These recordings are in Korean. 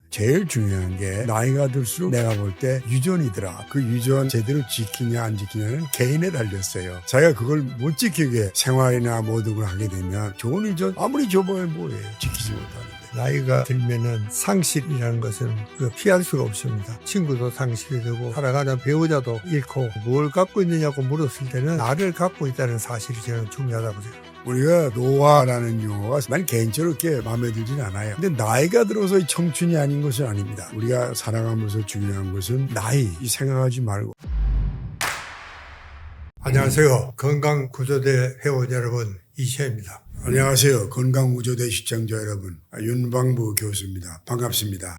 제일 중요한 게 나이가 들수록 내가 볼 때 유전이더라. 그 유전 제대로 지키냐 안 지키냐는 개인에 달렸어요. 자기가 그걸 못 지키게 생활이나 모든 걸 하게 되면 좋은 유전 아무리 줘봐야 뭐예요. 지키지 못하는데. 나이가 들면은 상실이라는 것은 피할 수가 없습니다. 친구도 상실이 되고 살아가는 배우자도 잃고 뭘 갖고 있느냐고 물었을 때는 나를 갖고 있다는 사실이 저는 중요하다고 생각합니다. 우리가 노화라는 용어가 난 개인적으로 그렇게 마음에 들진 않아요. 근데 나이가 들어서 청춘이 아닌 것은 아닙니다. 우리가 살아가면서 중요한 것은 나이 생각하지 말고. 안녕하세요. 건강구조대 회원 여러분, 이시혜입니다. 안녕하세요. 건강구조대 시청자 여러분. 윤방부 교수입니다. 반갑습니다.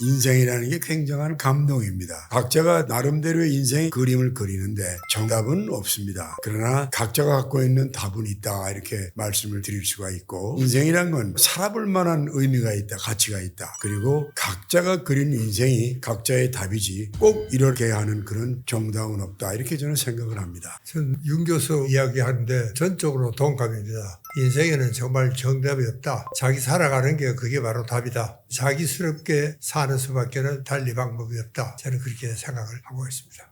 인생이라는 게 굉장한 감동입니다. 각자가 나름대로의 인생의 그림을 그리는데 정답은 없습니다. 그러나 각자가 갖고 있는 답은 있다 이렇게 말씀을 드릴 수가 있고, 인생이란 건 살아볼 만한 의미가 있다, 가치가 있다. 그리고 각자가 그린 인생이 각자의 답이지 꼭 이렇게 하는 그런 정답은 없다 이렇게 저는 생각을 합니다. 전 윤 교수 이야기하는데 전적으로 동감입니다. 인생에는 정말 정답이 없다. 자기 살아가는 게 그게 바로 답이다. 자기스럽게 사는 수밖에는 달리 방법이 없다. 저는 그렇게 생각을 하고 있습니다.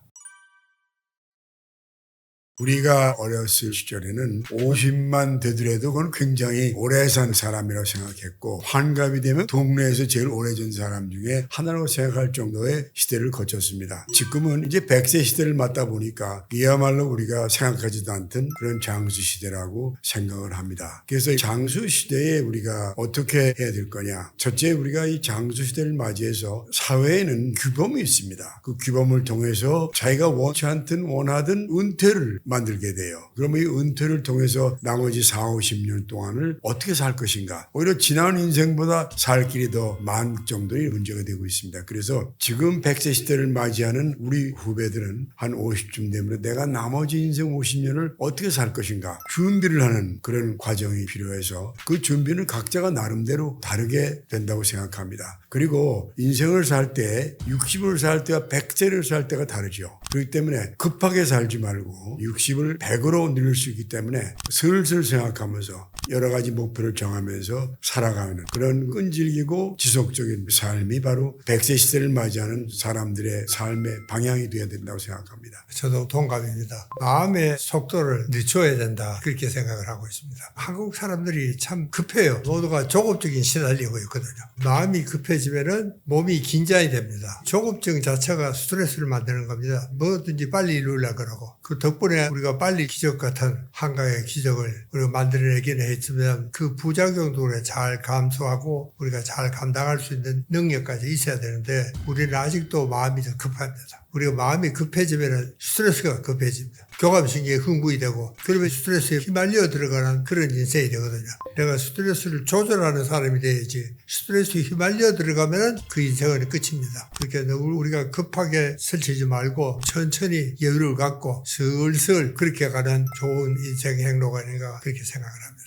우리가 어렸을 시절에는 50만 되더라도 그건 굉장히 오래 산 사람이라고 생각했고, 환갑이 되면 동네에서 제일 오래전 사람 중에 하나라고 생각할 정도의 시대를 거쳤습니다. 지금은 이제 100세 시대를 맞다 보니까 이야말로 우리가 생각하지도 않던 그런 장수 시대라고 생각을 합니다. 그래서 장수 시대에 우리가 어떻게 해야 될 거냐. 첫째, 우리가 이 장수 시대를 맞이해서 사회에는 규범이 있습니다. 그 규범을 통해서 자기가 원치 않든 원하든 은퇴를 만들게 돼요. 그러면 이 은퇴를 통해서 나머지 4, 50년 동안을 어떻게 살 것인가. 오히려 지난 인생보다 살 길이 더 많은 정도의 문제가 되고 있습니다. 그래서 지금 100세 시대를 맞이하는 우리 후배들은 한 50쯤 되면 내가 나머지 인생 50년을 어떻게 살 것인가 준비를 하는 그런 과정이 필요해서 그 준비는 각자가 나름대로 다르게 된다고 생각합니다. 그리고 인생을 살 때 60을 살 때와 100세를 살 때가 다르죠. 그렇기 때문에 급하게 살지 말고 60을 100으로 늘릴 수 있기 때문에 슬슬 생각하면서 여러 가지 목표를 정하면서 살아가는 그런 끈질기고 지속적인 삶이 바로 100세 시대를 맞이하는 사람들의 삶의 방향이 되어야 된다고 생각합니다. 저도 동감입니다. 마음의 속도를 늦춰야 된다, 그렇게 생각을 하고 있습니다. 한국 사람들이 참 급해요. 모두가 조급증이 시달리고 있거든요. 마음이 급해지면은 몸이 긴장이 됩니다. 조급증 자체가 스트레스를 만드는 겁니다. 뭐든지 빨리 이루려고 그러고, 그 덕분에 우리가 빨리 기적 같은 한강의 기적을 우리가 만들어내기는 했지만 그 부작용도 잘 감수하고 우리가 잘 감당할 수 있는 능력까지 있어야 되는데, 우리는 아직도 마음이 더 급합니다. 우리가 마음이 급해지면 스트레스가 급해집니다. 교감신경이 흥분이 되고, 그러면 스트레스에 휘말려 들어가는 그런 인생이 되거든요. 내가 스트레스를 조절하는 사람이 돼야지, 스트레스에 휘말려 들어가면 그 인생은 끝입니다. 그러니까 우리가 급하게 설치지 말고 천천히 여유를 갖고 슬슬 그렇게 가는 좋은 인생 행로가 아닌가, 그렇게 생각을 합니다.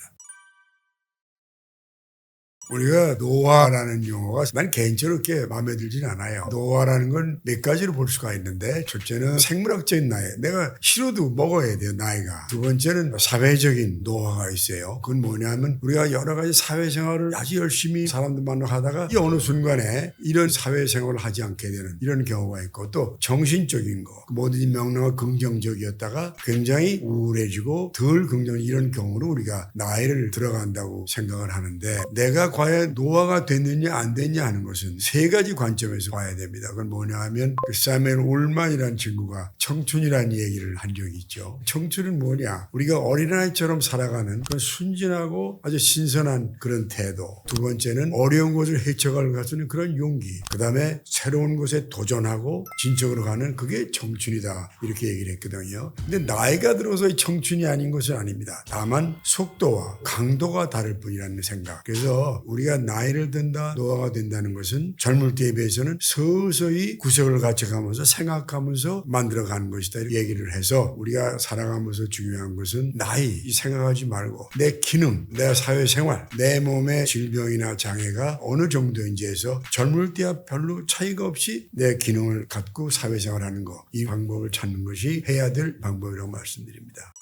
우리가 노화라는 용어가 난 개인적으로 그렇게 마음에 들진 않아요. 노화라는 건 몇 가지로 볼 수가 있는데, 첫째는 생물학적인 나이. 내가 싫어도 먹어야 돼요, 나이가. 두 번째는 사회적인 노화가 있어요. 그건 뭐냐면 우리가 여러 가지 사회생활을 아주 열심히 사람들 만나 하다가 이 어느 순간에 이런 사회생활을 하지 않게 되는 이런 경우가 있고, 또 정신적인 거. 뭐든지 명랑하고 긍정적이었다가 굉장히 우울해지고 덜 긍정, 이런 경우로 우리가 나이를 들어간다고 생각을 하는데, 내가 과연 노화가 됐느냐 안 됐냐 하는 것은 세 가지 관점에서 봐야 됩니다. 그건 뭐냐 하면 그 사무엘 올만이라는 친구가 청춘이라는 얘기를 한 적이 있죠. 청춘은 뭐냐? 우리가 어린아이처럼 살아가는 그런 순진하고 아주 신선한 그런 태도. 두 번째는 어려운 것을 헤쳐갈 수 있는 그런 용기. 그 다음에 새로운 곳에 도전하고 진척으로 가는 그게 청춘이다, 이렇게 얘기를 했거든요. 근데 나이가 들어서 청춘이 아닌 것은 아닙니다. 다만 속도와 강도가 다를 뿐이라는 생각. 그래서 우리가 나이를 든다, 노화가 된다는 것은 젊을 때에 비해서는 서서히 구석을 갖춰가면서 생각하면서 만들어가는 것이다, 이렇게 얘기를 해서 우리가 살아가면서 중요한 것은 나이 생각하지 말고 내 기능, 내 사회생활, 내 몸의 질병이나 장애가 어느 정도인지 해서 젊을 때와 별로 차이가 없이 내 기능을 갖고 사회생활하는 거, 이 방법을 찾는 것이 해야 될 방법이라고 말씀드립니다.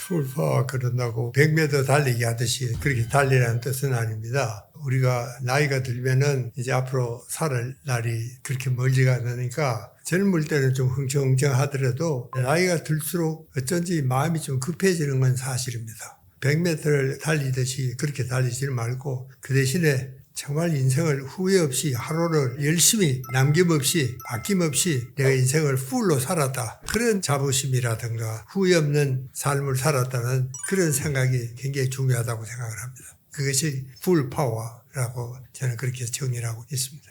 풀파워 그런다고 100m 달리기 하듯이 그렇게 달리라는 뜻은 아닙니다. 우리가 나이가 들면은 이제 앞으로 살 날이 그렇게 멀지가 않으니까 젊을 때는 좀 흥청흥청하더라도 나이가 들수록 어쩐지 마음이 좀 급해지는 건 사실입니다. 100m를 달리듯이 그렇게 달리지 말고 그 대신에 정말 인생을 후회 없이 하루를 열심히 남김없이 아낌없이 내가 인생을 풀로 살았다. 그런 자부심이라든가 후회 없는 삶을 살았다는 그런 생각이 굉장히 중요하다고 생각을 합니다. 그것이 풀 파워라고 저는 그렇게 정의를 하고 있습니다.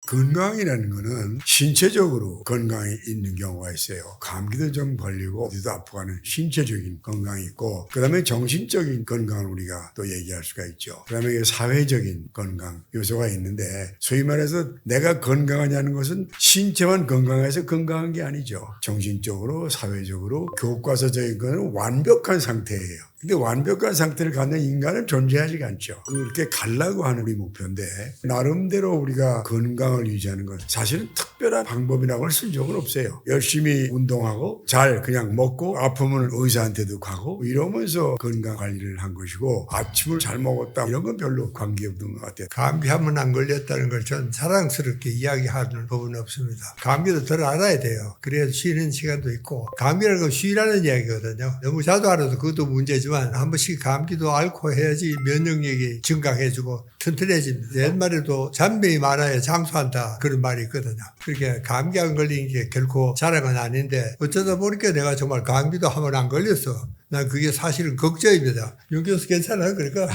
건강이라는 거는 신체적으로 건강이 있는 경우가 있어요. 감기도 좀 걸리고 어디도 아프고 하는 신체적인 건강이 있고, 그 다음에 정신적인 건강을 우리가 또 얘기할 수가 있죠. 그 다음에 사회적인 건강 요소가 있는데, 소위 말해서 내가 건강하냐는 것은 신체만 건강해서 건강한 게 아니죠. 정신적으로, 사회적으로, 교과서적인 거는 완벽한 상태예요. 근데 완벽한 상태를 갖는 인간은 존재하지 않죠. 그렇게 가려고 하는 우리 목표인데, 나름대로 우리가 건강을 유지하는 건 사실은 특별한 방법이라고는 쓸 적은 없어요. 열심히 운동하고 잘 그냥 먹고 아프면 의사한테도 가고 이러면서 건강 관리를 한 것이고, 아침을 잘 먹었다 이런 건 별로 관계없는 것 같아요. 감기 한 번 안 걸렸다는 걸 전 자랑스럽게 이야기하는 부분은 없습니다. 감기도 덜 알아야 돼요. 그래야 쉬는 시간도 있고, 감기라는 건 쉬라는 이야기거든요. 너무 자주 알아도 그것도 문제지만 한 번씩 감기도 앓고 해야지 면역력이 증강해주고 튼튼해집니다. 옛말에도 잔병이 많아야 장수한다 그런 말이 있거든요. 그렇게 감기 안 걸리는 게 결코 자랑은 아닌데, 어쩌다 보니까 내가 정말 감기도 한 번 안 걸렸어. 난 그게 사실은 걱정입니다. 윤 교수 괜찮아요? 그러니까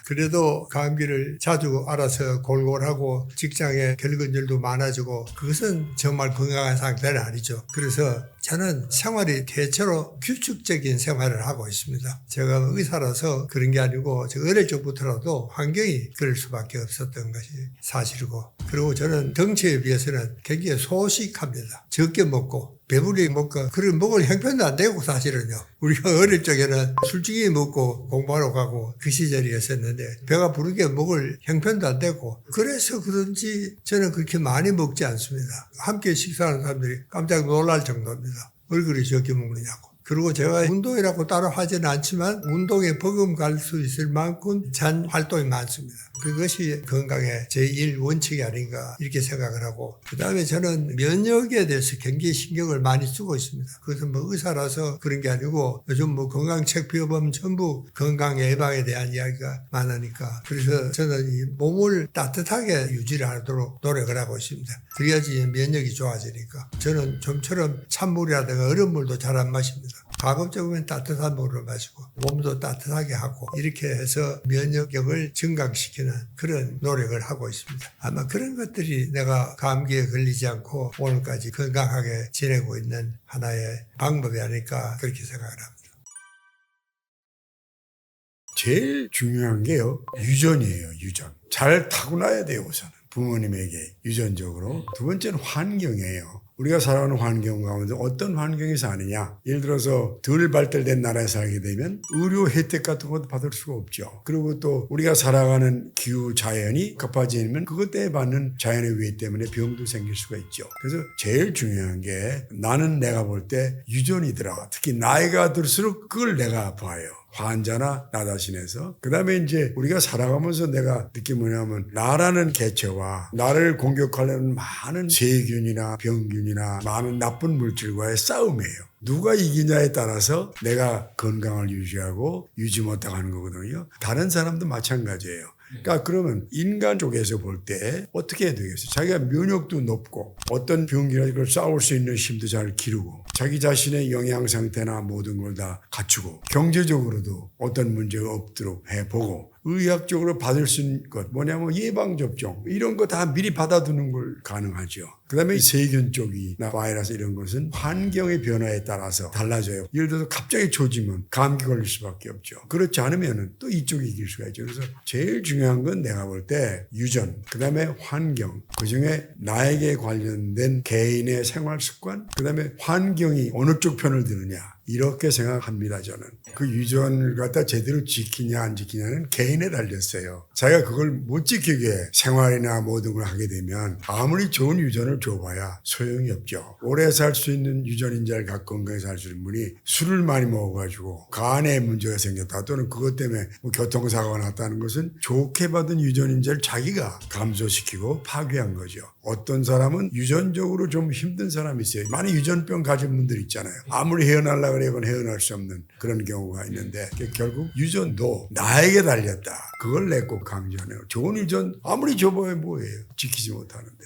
그래도 감기를 자주 알아서 골골하고 직장에 겪은 일도 많아지고, 그것은 정말 건강한 상태는 아니죠. 그래서 저는 생활이 대체로 규칙적인 생활을 하고 있습니다. 제가 의사라서 그런 게 아니고 저 어릴 적부터라도 환경이 그럴 수밖에 없었던 것이 사실이고, 그리고 저는 덩치에 비해서는 굉장히 소식합니다. 적게 먹고 배부리 먹고, 그런 먹을 형편도 안 되고, 사실은요. 우리가 어릴 적에는 솔직히 먹고 공부하러 가고 그 시절이었었는데, 배가 부르게 먹을 형편도 안 되고, 그래서 그런지 저는 그렇게 많이 먹지 않습니다. 함께 식사하는 사람들이 깜짝 놀랄 정도입니다. 얼굴이 적게 먹느냐고. 그리고 제가 운동이라고 따로 하지는 않지만 운동에 버금갈 수 있을 만큼 잔 활동이 많습니다. 그것이 건강의 제1 원칙이 아닌가 이렇게 생각을 하고, 그 다음에 저는 면역에 대해서 굉장히 신경을 많이 쓰고 있습니다. 그것은 뭐 의사라서 그런 게 아니고, 요즘 뭐 건강책 배워보면 전부 건강 예방에 대한 이야기가 많으니까, 그래서 저는 이 몸을 따뜻하게 유지를 하도록 노력을 하고 있습니다. 그래야지 면역이 좋아지니까. 저는 좀처럼 찬물이라든가 얼음 물도 잘 안 마십니다. 가급적이면 따뜻한 물을 마시고 몸도 따뜻하게 하고, 이렇게 해서 면역력을 증강시키는 그런 노력을 하고 있습니다. 아마 그런 것들이 내가 감기에 걸리지 않고 오늘까지 건강하게 지내고 있는 하나의 방법이 아닐까 그렇게 생각을 합니다. 제일 중요한 게요, 유전이에요. 유전. 잘 타고나야 돼요. 우선 부모님에게 유전적으로. 두 번째는 환경이에요. 우리가 살아가는 환경 가운데 어떤 환경에 사느냐. 예를 들어서 덜 발달된 나라에 살게 되면 의료 혜택 같은 것도 받을 수가 없죠. 그리고 또 우리가 살아가는 기후 자연이 급해지면 그것 때문에 받는 자연의 위해 때문에 병도 생길 수가 있죠. 그래서 제일 중요한 게, 나는 내가 볼 때 유전이더라. 특히 나이가 들수록 그걸 내가 봐요. 환자나 나 자신에서. 그 다음에 이제 우리가 살아가면서 내가 느낀 뭐냐면, 나라는 개체와 나를 공격하려는 많은 세균이나 병균이나 많은 나쁜 물질과의 싸움이에요. 누가 이기냐에 따라서 내가 건강을 유지하고 유지 못하는 거거든요. 다른 사람도 마찬가지예요. 그러니까 그러면 인간 쪽에서 볼 때 어떻게 해야 되겠어요? 자기가 면역도 높고 어떤 병기나 이걸 싸울 수 있는 힘도 잘 기르고, 자기 자신의 영양 상태나 모든 걸 다 갖추고, 경제적으로도 어떤 문제가 없도록 해보고, 의학적으로 받을 수 있는 것 뭐냐면 예방접종 이런 거 다 미리 받아두는 걸 가능하죠. 그 다음에 세균 쪽이나 바이러스 이런 것은 환경의 변화에 따라서 달라져요. 예를 들어서 갑자기 조지면 감기 걸릴 수밖에 없죠. 그렇지 않으면 또 이쪽이 이길 수가 있죠. 그래서 제일 중요한 건 내가 볼 때 유전, 그 다음에 환경, 그중에 나에게 관련된 개인의 생활 습관, 그 다음에 환경이 어느 쪽 편을 드느냐, 이렇게 생각합니다. 저는 그 유전을 갖다 제대로 지키냐 안 지키냐는 개인에 달렸어요. 자기가 그걸 못 지키게 생활이나 모든 걸 하게 되면 아무리 좋은 유전을 줘봐야 소용이 없죠. 오래 살 수 있는 유전인자를 갖고 건강히 살 수 있는 분이 술을 많이 먹어가지고 간에 문제가 생겼다 또는 그것 때문에 뭐 교통사고가 났다는 것은 좋게 받은 유전인자를 자기가 감소시키고 파괴한 거죠. 어떤 사람은 유전적으로 좀 힘든 사람이 있어요. 많은 유전병 가진 분들 있잖아요. 아무리 헤어나려고 그래도 헤어날 수 없는 그런 경우가 있는데 결국 유전도 나에게 달렸다. 그걸 내 꼭 강조하네요. 좋은 유전 아무리 줘봐야 뭐예요. 지키지 못하는데.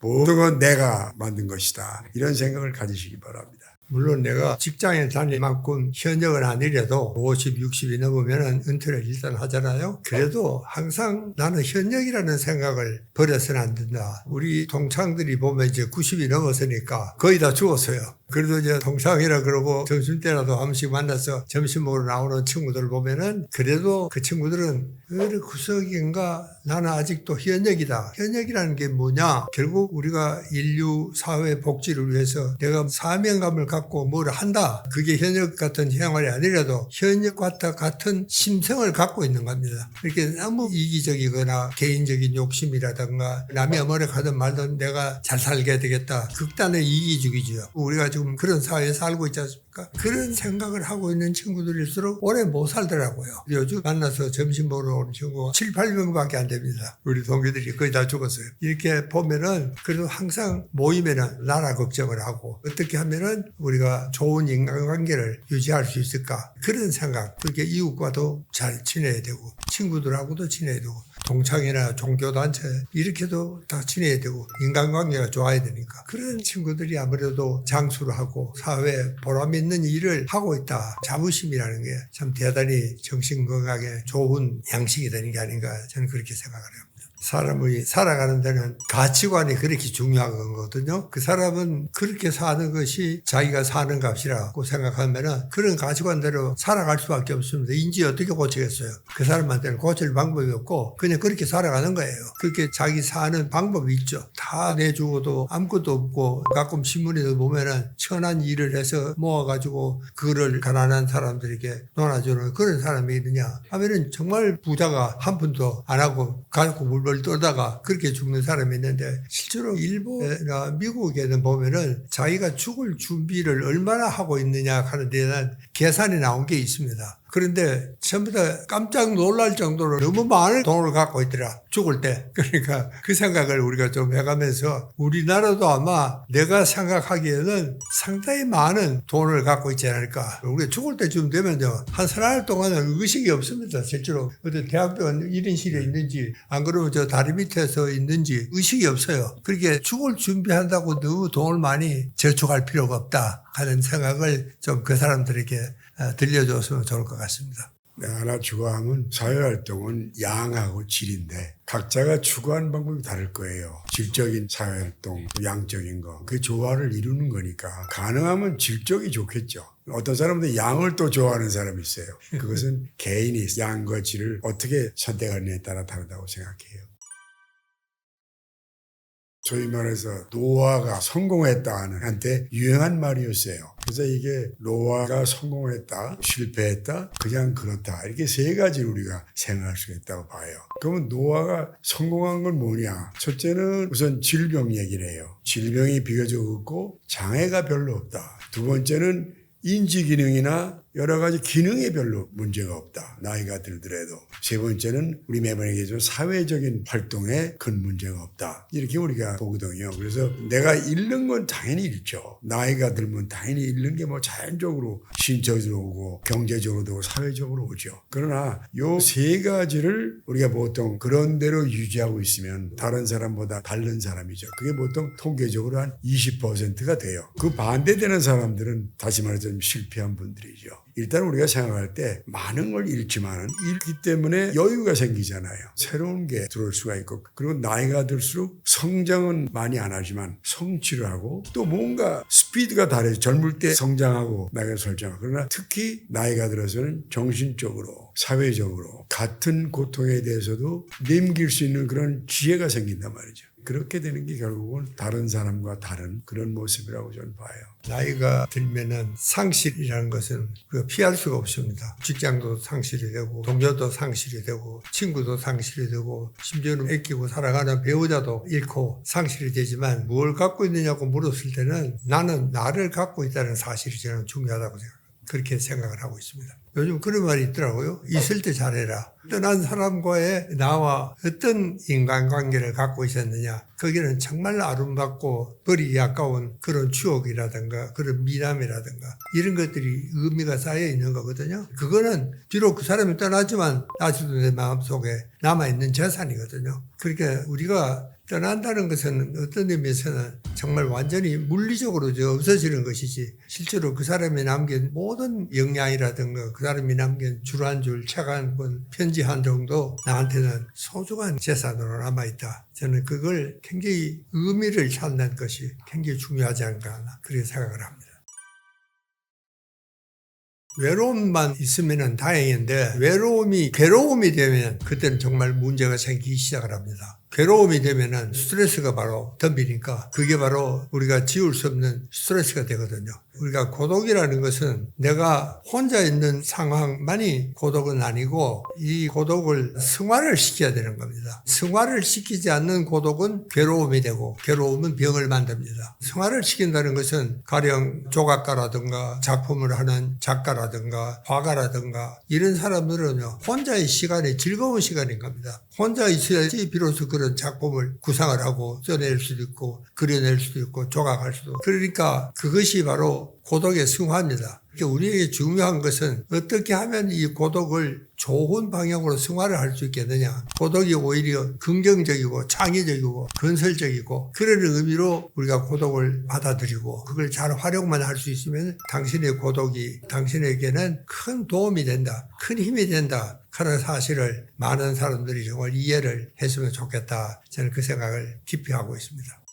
모든 건 내가 만든 것이다. 이런 생각을 가지시기 바랍니다. 물론 내가 직장에 다닐 만큼 현역은 아니래도 50, 60이 넘으면 은퇴를 일단 하잖아요. 그래도 항상 나는 현역이라는 생각을 버려서는 안 된다. 우리 동창들이 보면 이제 90이 넘었으니까 거의 다 죽었어요. 그래도 이제 동창이라 그러고 점심때라도 한 번씩 만나서 점심 먹으러 나오는 친구들 보면은 그래도 그 친구들은 어느 구석인가 나는 아직도 현역이다. 현역이라는 게 뭐냐? 결국 우리가 인류 사회 복지를 위해서 내가 사명감을 갖고 뭘 한다. 그게 현역 같은 생활이 아니라도 현역과 같은 심성을 갖고 있는 겁니다. 이렇게 너무 이기적이거나 개인적인 욕심이라든가 남이 어머니 하든 말든 내가 잘 살게 되겠다. 극단의 이기주의죠. 우리가 지금 그런 사회에 살고 있지 않습니까? 그런 생각을 하고 있는 친구들일수록 오래 못 살더라고요. 요즘 만나서 점심 먹으러 오는 친구가 7, 8명밖에 안 됩니다. 우리 동기들이 거의 다 죽었어요. 이렇게 보면은 그래도 항상 모이면은 나라 걱정을 하고 어떻게 하면은 우리가 좋은 인간관계를 유지할 수 있을까? 그런 생각. 그렇게 이웃과도 잘 지내야 되고 친구들하고도 지내야 되고 동창이나 종교단체 이렇게도 다 지내야 되고 인간관계가 좋아야 되니까 그런 친구들이 아무래도 장수를 하고 사회에 보람 있는 일을 하고 있다. 자부심이라는 게 참 대단히 정신건강에 좋은 양식이 되는 게 아닌가 저는 그렇게 생각을 해요. 사람이 살아가는 데는 가치관이 그렇게 중요한 거거든요. 그 사람은 그렇게 사는 것이 자기가 사는 값이라고 생각하면은 그런 가치관대로 살아갈 수밖에 없습니다. 인지 어떻게 고치겠어요? 그 사람한테는 고칠 방법이 없고 그냥 그렇게 살아가는 거예요. 그렇게 자기 사는 방법이 있죠. 다 내주고도 아무것도 없고 가끔 신문에도 보면은 천한 일을 해서 모아가지고 그거를 가난한 사람들에게 나눠주는 그런 사람이 있느냐 하면은 정말 부자가 한 푼도 안 하고 가지고 물벌 떠다가 그렇게 죽는 사람이 있는데 실제로 일본이나 미국에는 보면은 자기가 죽을 준비를 얼마나 하고 있느냐 하는 데 대한 계산이 나온 게 있습니다. 그런데 전부 다 깜짝 놀랄 정도로 너무 많은 돈을 갖고 있더라. 죽을 때. 그러니까 그 생각을 우리가 좀 해가면서 우리나라도 아마 내가 생각하기에는 상당히 많은 돈을 갖고 있지 않을까. 우리가 죽을 때쯤 되면요. 한 사흘 동안은 의식이 없습니다. 실제로 어떤 대학병원 1인실에 있는지 안 그러면 저 다리 밑에서 있는지 의식이 없어요. 그렇게 죽을 준비한다고 너무 돈을 많이 저축할 필요가 없다 하는 생각을 좀 그 사람들에게 들려줬으면 좋을 것 같습니다. 내가 하나 추구하면 사회활동은 양하고 질인데 각자가 추구하는 방법이 다를 거예요. 질적인 사회활동, 양적인 거. 그 조화를 이루는 거니까 가능하면 질적이 좋겠죠. 어떤 사람들은 양을 또 좋아하는 사람이 있어요. 그것은 개인이 양과 질을 어떻게 선택하느냐에 따라 다르다고 생각해요. 소위 말해서 노아가 성공했다 하는 한때 유행한 말이었어요. 그래서 이게 노아가 성공했다, 실패했다, 그냥 그렇다. 이렇게 세 가지를 우리가 생각할 수 있다고 봐요. 그러면 노아가 성공한 건 뭐냐? 첫째는 우선 질병 얘기를 해요. 질병이 비교적 없고 장애가 별로 없다. 두 번째는 인지 기능이나 여러 가지 기능에 별로 문제가 없다. 나이가 들더라도. 세 번째는 우리 매번 얘기하지만 사회적인 활동에 큰 문제가 없다. 이렇게 우리가 보거든요. 그래서 내가 잃는 건 당연히 잃죠. 나이가 들면 당연히 잃는 게 뭐 자연적으로 신체적으로 오고 경제적으로도 오고 사회적으로 오죠. 그러나 요 세 가지를 우리가 보통 그런 대로 유지하고 있으면 다른 사람보다 다른 사람이죠. 그게 보통 통계적으로 한 20%가 돼요. 그 반대되는 사람들은 다시 말해서 좀 실패한 분들이죠. 일단 우리가 생각할 때 많은 걸 잃지만 잃기 때문에 여유가 생기잖아요. 새로운 게 들어올 수가 있고 그리고 나이가 들수록 성장은 많이 안 하지만 성취를 하고 또 뭔가 스피드가 다르죠. 젊을 때 성장하고 나이가 설정하고 그러나 특히 나이가 들어서는 정신적으로 사회적으로 같은 고통에 대해서도 넘길 수 있는 그런 지혜가 생긴단 말이죠. 그렇게 되는 게 결국은 다른 사람과 다른 그런 모습이라고 저는 봐요. 나이가 들면은 상실이라는 것은 우리가 피할 수가 없습니다. 직장도 상실이 되고 동료도 상실이 되고 친구도 상실이 되고 심지어는 아끼고 살아가는 배우자도 잃고 상실이 되지만 뭘 갖고 있느냐고 물었을 때는 나는 나를 갖고 있다는 사실이 저는 중요하다고 그렇게 생각을 하고 있습니다. 요즘 그런 말이 있더라고요. 있을 때 잘해라. 떠난 사람과의 나와 어떤 인간관계를 갖고 있었느냐. 거기는 정말 아름답고 버리기 아까운 그런 추억이라든가 그런 미남이라든가 이런 것들이 의미가 쌓여 있는 거거든요. 그거는 비록 그 사람이 떠났지만 아직도 내 마음속에 남아있는 재산이거든요. 그러니까 우리가 떠난다는 것은 어떤 의미에서는 정말 완전히 물리적으로 없어지는 것이지 실제로 그 사람이 남긴 모든 역량이라든가 그 사람이 남긴 줄 한 줄, 책 한 권, 편지 한 정도 나한테는 소중한 재산으로 남아있다. 저는 그걸 굉장히 의미를 찾는 것이 굉장히 중요하지 않을까 그렇게 생각을 합니다. 외로움만 있으면 다행인데 괴로움이 되면 그때는 정말 문제가 생기기 시작을 합니다. 괴로움이 되면은 스트레스가 바로 덤비니까 그게 바로 우리가 지울 수 없는 스트레스가 되거든요. 우리가 고독이라는 것은 내가 혼자 있는 상황만이 고독은 아니고 이 고독을 승화를 시켜야 되는 겁니다. 승화를 시키지 않는 고독은 괴로움이 되고 괴로움은 병을 만듭니다. 승화를 시킨다는 것은 가령 조각가라든가 작품을 하는 작가라든가 화가라든가 이런 사람들은요 혼자의 시간이 즐거운 시간인 겁니다. 혼자 있어야지 비로소 그런 작품을 구상을 하고 써낼 수도 있고 그려낼 수도 있고 조각할 수도 있고 그러니까 그것이 바로 고독의 승화입니다. 그러니까 우리에게 중요한 것은 어떻게 하면 이 고독을 좋은 방향으로 승화를 할 수 있겠느냐. 고독이 오히려 긍정적이고 창의적이고 건설적이고 그런 의미로 우리가 고독을 받아들이고 그걸 잘 활용만 할 수 있으면 당신의 고독이 당신에게는 큰 도움이 된다. 큰 힘이 된다. 그런 사실을 많은 사람들이 정말 이해를 했으면 좋겠다. 저는 그 생각을 깊이 하고 있습니다.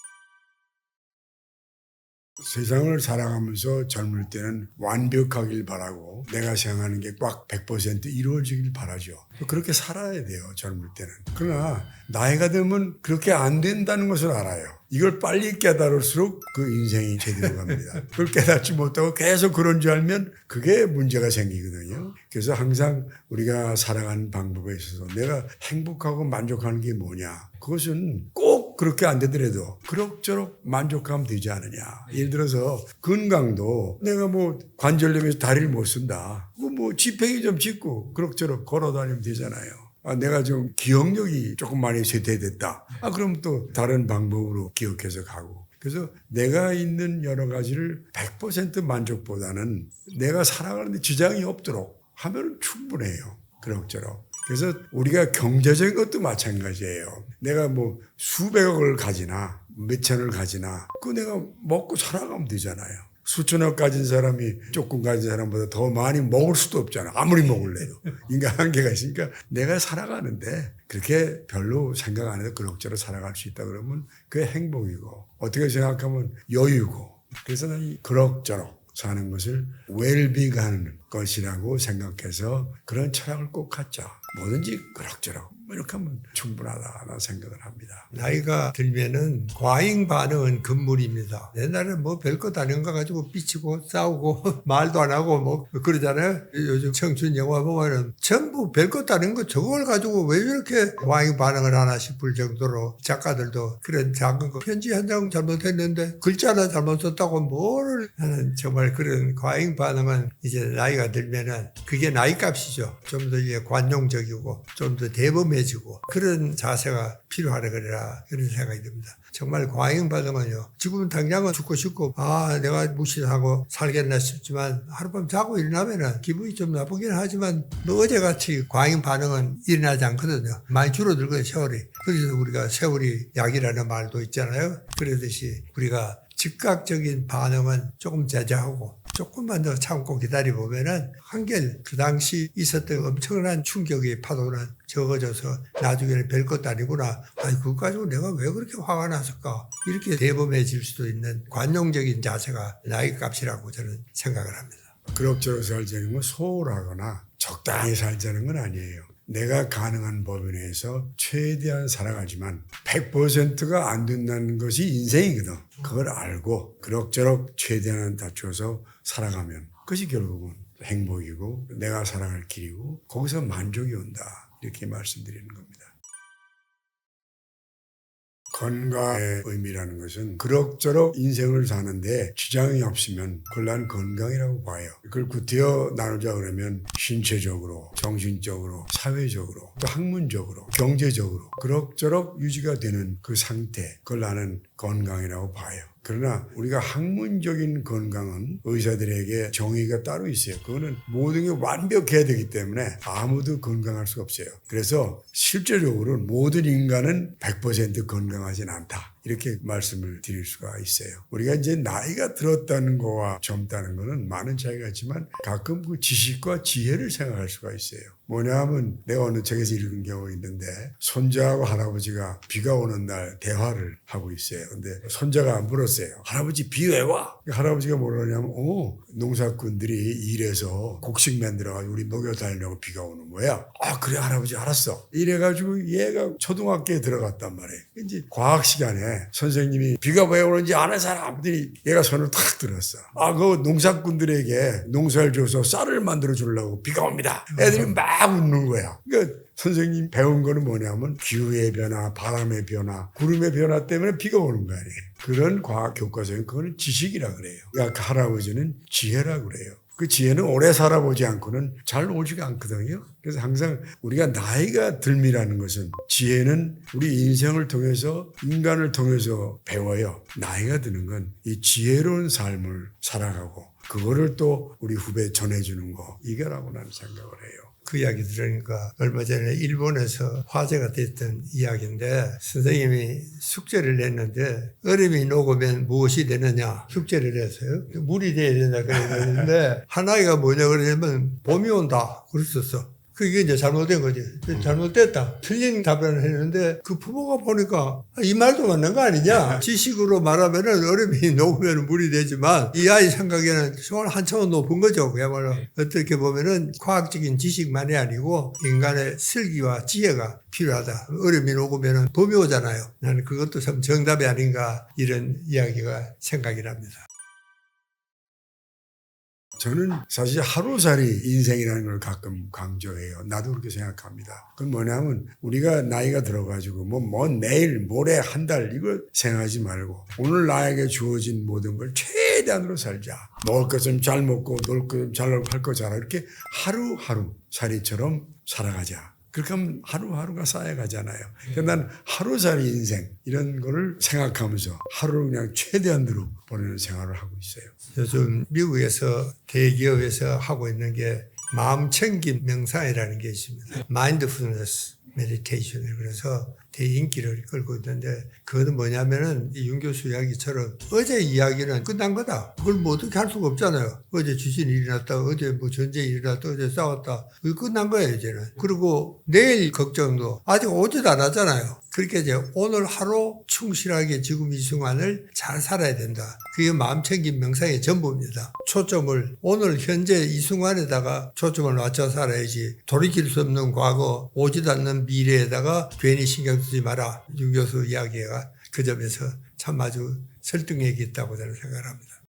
세상을 살아가면서 젊을 때는 완벽하길 바라고 내가 생각하는 게 꽉 100% 이루어지길 바라죠. 그렇게 살아야 돼요, 젊을 때는. 그러나 나이가 들면 그렇게 안 된다는 것을 알아요. 이걸 빨리 깨달을수록 그 인생이 제대로 갑니다. 그걸 깨닫지 못하고 계속 그런 줄 알면 그게 문제가 생기거든요. 그래서 항상 우리가 살아가는 방법에 있어서 내가 행복하고 만족하는 게 뭐냐. 그것은 꼭 그렇게 안 되더라도 그럭저럭 만족하면 되지 않느냐. 예를 들어서 건강도 내가 뭐 관절염에서 다리를 못 쓴다. 그거 뭐 지팡이 좀 짚고 그럭저럭 걸어 다니면 되잖아요. 내가 좀 기억력이 조금 많이 쇠퇴됐다. 그럼 또 다른 방법으로 기억해서 가고. 그래서 내가 있는 여러 가지를 100% 만족보다는 내가 살아가는데 지장이 없도록 하면 충분해요. 그럭저럭. 그래서 우리가 경제적인 것도 마찬가지예요. 내가 뭐 수백억을 가지나 몇천을 가지나 그거 내가 먹고 살아가면 되잖아요. 수천억 가진 사람이 조금 가진 사람보다 더 많이 먹을 수도 없잖아. 아무리 먹을래도. 인간 한계가 있으니까 내가 살아가는데 그렇게 별로 생각 안 해도 그럭저럭 살아갈 수 있다 그러면 그게 행복이고 어떻게 생각하면 여유고 그래서 난 이 그럭저럭 사는 것을 웰빙하는 것이라고 생각해서 그런 철학을 꼭 갖자. 뭐든지 그럭저럭 이렇게 하면 충분하다는 생각을 합니다. 나이가 들면은 과잉 반응은 금물입니다. 옛날에 뭐 별것 아닌 거 가지고 삐치고 싸우고 말도 안 하고 뭐 그러잖아요. 요즘 청춘 영화 보면은 전부 별것 아닌 거 저걸 가지고 왜 이렇게 과잉 반응을 하나 싶을 정도로 작가들도 그런 작은 거 편지 한 장 잘못했는데 글자 하나 잘못 썼다고 뭘 하는 정말 그런 과잉 반응은 이제 나이가 들면은 그게 나이 값이죠. 좀 더 이제 관용적이고 좀 더 대범해지고 그런 자세가 필요하다 그래라 그런 생각이 듭니다. 정말 과잉 반응은요. 지금 당장은 죽고 싶고 내가 무시하고 살겠나 싶지만 하룻밤 자고 일어나면은 기분이 좀 나쁘긴 하지만 뭐 어제같이 과잉 반응은 일어나지 않거든요. 많이 줄어들거든요. 세월이. 그래서 우리가 세월이 약이라는 말도 있잖아요. 그러듯이 우리가 즉각적인 반응은 조금 자제하고 조금만 더 참고 기다려보면은 한결 그 당시 있었던 엄청난 충격의 파도는 적어져서 나중에는 별것도 아니구나. 그거 가지고 내가 왜 그렇게 화가 났을까? 이렇게 대범해질 수도 있는 관용적인 자세가 나이 값이라고 저는 생각을 합니다. 그럭저럭 살자는 건 소홀하거나 적당히 살자는 건 아니에요. 내가 가능한 범위 내에서 최대한 살아가지만 100%가 안 된다는 것이 인생이거든. 그걸 알고 그럭저럭 최대한 낮춰서 살아가면 그것이 결국은 행복이고 내가 살아갈 길이고 거기서 만족이 온다. 이렇게 말씀드리는 겁니다. 건강의 의미라는 것은 그럭저럭 인생을 사는데 지장이 없으면 그걸 난 건강이라고 봐요. 그걸 구태여 나누자 그러면 신체적으로, 정신적으로, 사회적으로, 또 학문적으로, 경제적으로 그럭저럭 유지가 되는 그 상태, 그걸 나는 건강이라고 봐요. 그러나 우리가 학문적인 건강은 의사들에게 정의가 따로 있어요. 그거는 모든 게 완벽해야 되기 때문에 아무도 건강할 수가 없어요. 그래서 실제적으로 모든 인간은 100% 건강하진 않다. 이렇게 말씀을 드릴 수가 있어요. 우리가 이제 나이가 들었다는 거와 젊다는 거는 많은 차이가 있지만 가끔 그 지식과 지혜를 생각할 수가 있어요. 뭐냐 하면 내가 어느 책에서 읽은 경우가 있는데 손자하고 할아버지가 비가 오는 날 대화를 하고 있어요. 근데 손자가 물었어요. 할아버지 비 왜 와? 할아버지가 뭐라냐면 농사꾼들이 일해서 곡식 만들어가지고 우리 녹여 다니려고 비가 오는 거야. 아 그래 할아버지 알았어. 이래가지고 얘가 초등학교에 들어갔단 말이에요. 이제 과학 시간에 선생님이 비가 왜 오는지 아는 사람들이 얘가 손을 탁 들었어. 그 농사꾼들에게 농사를 줘서 쌀을 만들어 주려고 비가 옵니다. 애들이 막 웃는 거야. 그러니까 선생님 배운 거는 뭐냐면 기후의 변화, 바람의 변화, 구름의 변화 때문에 비가 오는 거 아니에요. 그런 과학 교과서는 그거는 지식이라 그래요. 그러니까 할아버지는 지혜라 그래요. 그 지혜는 오래 살아보지 않고는 잘 오지가 않거든요. 그래서 항상 우리가 나이가 듦이라는 것은 지혜는 우리 인생을 통해서 인간을 통해서 배워요. 나이가 드는 건 이 지혜로운 삶을 살아가고 그거를 또 우리 후배에 전해주는 거 이거라고 나는 생각을 해요. 그 이야기 들으니까 얼마 전에 일본에서 화제가 됐던 이야기인데 선생님이 숙제를 냈는데 얼음이 녹으면 무엇이 되느냐 숙제를 했어요. 물이 돼야 된다 그랬는데 하나가 뭐냐 그러냐면 봄이 온다 그랬었어. 그게 이제 잘못된 거지. 잘못됐다. 틀린 답변을 했는데 그 부모가 보니까 이 말도 맞는 거 아니냐. 지식으로 말하면은 얼음이 녹으면 물이 되지만 이 아이 생각에는 정말 한 차원 높은 거죠. 그야말로 어떻게 보면은 과학적인 지식만이 아니고 인간의 슬기와 지혜가 필요하다. 얼음이 녹으면은 봄이 오잖아요. 나는 그것도 참 정답이 아닌가 이런 이야기가 생각이 납니다. 저는 사실 하루살이 인생이라는 걸 가끔 강조해요. 나도 그렇게 생각합니다. 그건 뭐냐면 우리가 나이가 들어가지고 뭐 내일, 모레, 한 달 이걸 생각하지 말고 오늘 나에게 주어진 모든 걸 최대한으로 살자. 먹을 것은 잘 먹고 놀 것은 잘 놀고 할 거 잘하고 이렇게 하루하루 살이처럼 살아가자. 그렇게 하면 하루하루가 쌓여가잖아요. 그러니까 난 하루살이 인생 이런 거를 생각하면서 하루를 그냥 최대한으로 보내는 생활을 하고 있어요. 요즘 미국에서 대기업에서 하고 있는 게 마음챙김 명상이라는 게 있습니다. 마인드풀니스 메디테이션을 그래서 대인기를 끌고 있는데 그거는 뭐냐면은 이윤 교수 이야기처럼 어제 이야기는 끝난 거다. 그걸 뭐 어떻게 할 수가 없잖아요. 어제 지진이 일어났다. 어제 뭐 전쟁이 일어났다. 어제 싸웠다. 그게 끝난 거예요 이제는. 그리고 내일 걱정도 아직 오지도 않았잖아요. 그렇게 이제 오늘 하루 충실하게 지금 이 순간을 잘 살아야 된다. 그게 마음챙김 명상의 전부입니다. 초점을 오늘 현재 이 순간에다가 초점을 맞춰 살아야지 돌이킬 수 없는 과거, 오지도 않는 미래에다가 괜히 신경 쓰지 마라. 윤 교수 이야기가 그 점에서 참 아주 설득력이 있다고 저는 생각합니다.